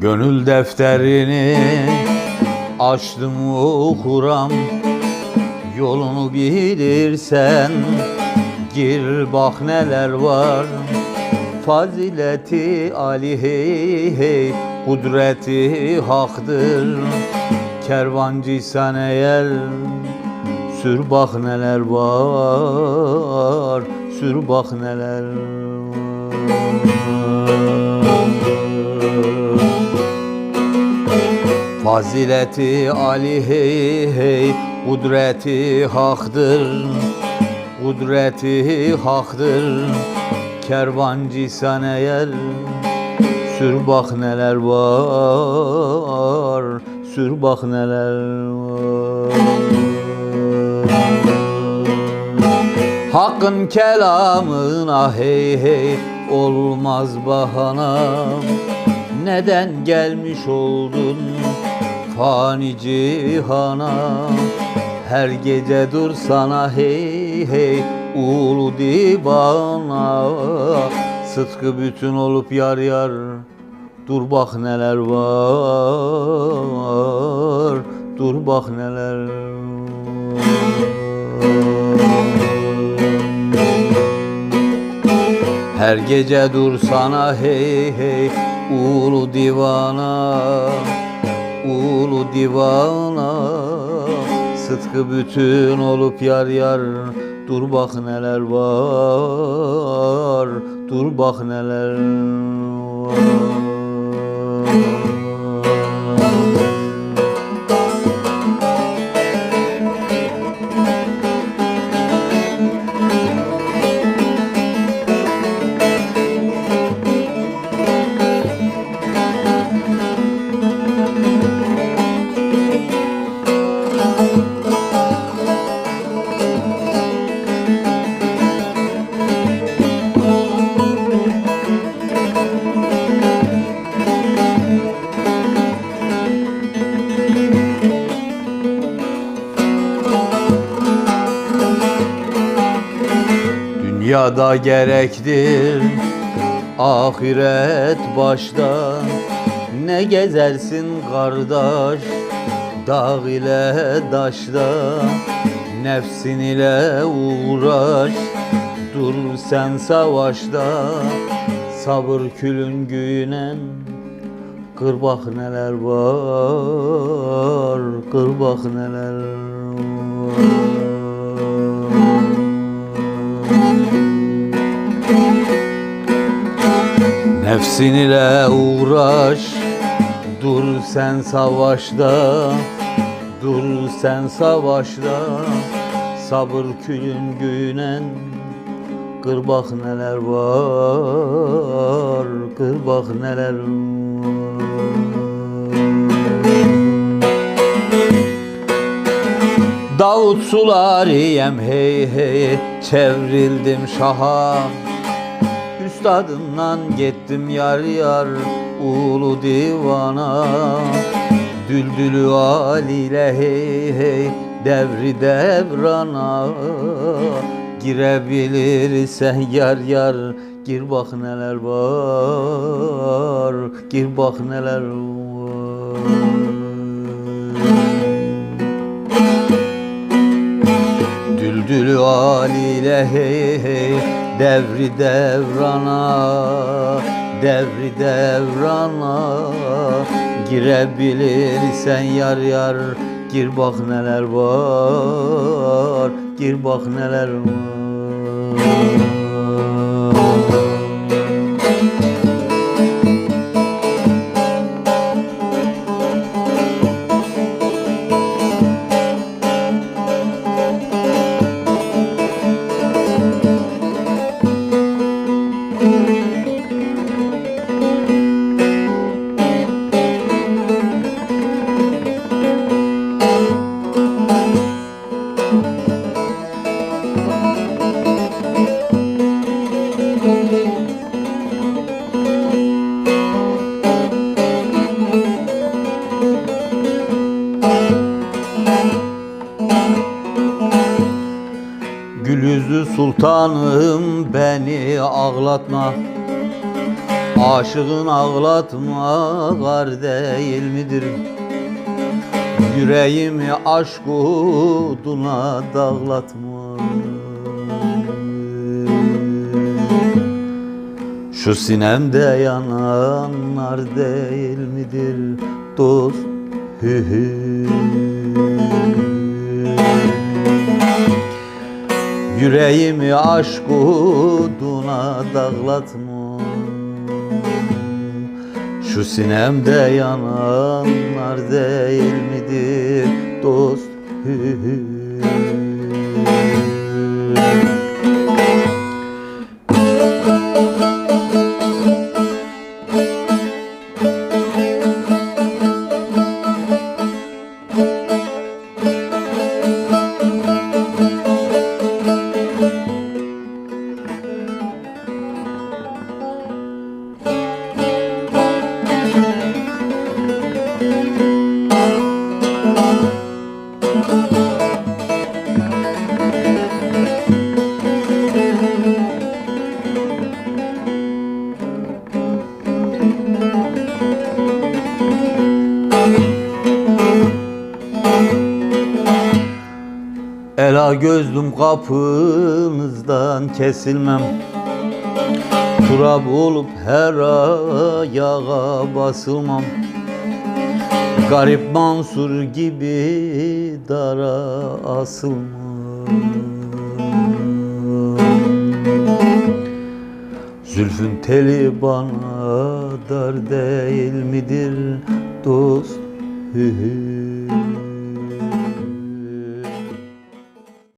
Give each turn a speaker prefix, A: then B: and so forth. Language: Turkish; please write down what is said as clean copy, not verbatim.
A: Gönül defterini açtım okuram, yolunu bilirsen gir bak neler var. Fazileti Ali hey hey, kudreti haktır. Kervancıysan eğer sür bak neler var, sür bak neler var. Fazileti Ali hey hey, kudreti haktır, kudreti haktır. Kervancıysan eğer sür bak neler var, sür bak neler var. Hakkın kelamına hey hey, olmaz bahana. Neden gelmiş oldun fani cihana? Her gece dur sana hey hey, ulu divana. Sıtkı bütün olup yar yar, dur bak neler var, dur bak neler var. Her gece dur sana hey hey, ulu divana, ulu divana. Sıtkı bütün olup yar yar, dur bak neler var, dur bak neler var. Dünyada gerektir ahiret başta. Ne gezersin kardeş dağ ile daşta. Nefsin ile uğraş, dur sen savaşta. Sabır külün günen, kır bak neler var, kır bak neler var. Nefsin ile uğraş, dur sen savaşta, dur sen savaşta. Sabır külün günen, kır bak neler var, kır bak neler var. Davut sularıyem hey hey, çevrildim şaha. Üstadından gittim yar yar, ulu divana. Düldülü aliyle hey hey, devri devrana. Girebilirsen yar yar, gir bak neler var, gir bak neler var. Düldülü aliyle hey hey, devri devrana, devri devrana. Girebilirsen yar yar, gir bak neler var, gir bak neler var. Gül yüzlü sultanım beni ağlatma, aşığın ağlatma gar değil midir? Yüreğimi aşk oduna dağlatma. Şu sinemde yananlar değil midir dost? Hü hü. Yüreğimi aşk oduna dağlatma. Şu sinemde yananlar değil midir dost? Hü hü. Ela gözlüm kapınızdan kesilmem, turab olup her ayağa basılmam. Garip Mansur gibi dara asılmam. Zülfün teli bana dar değil midir dost? Hü hü.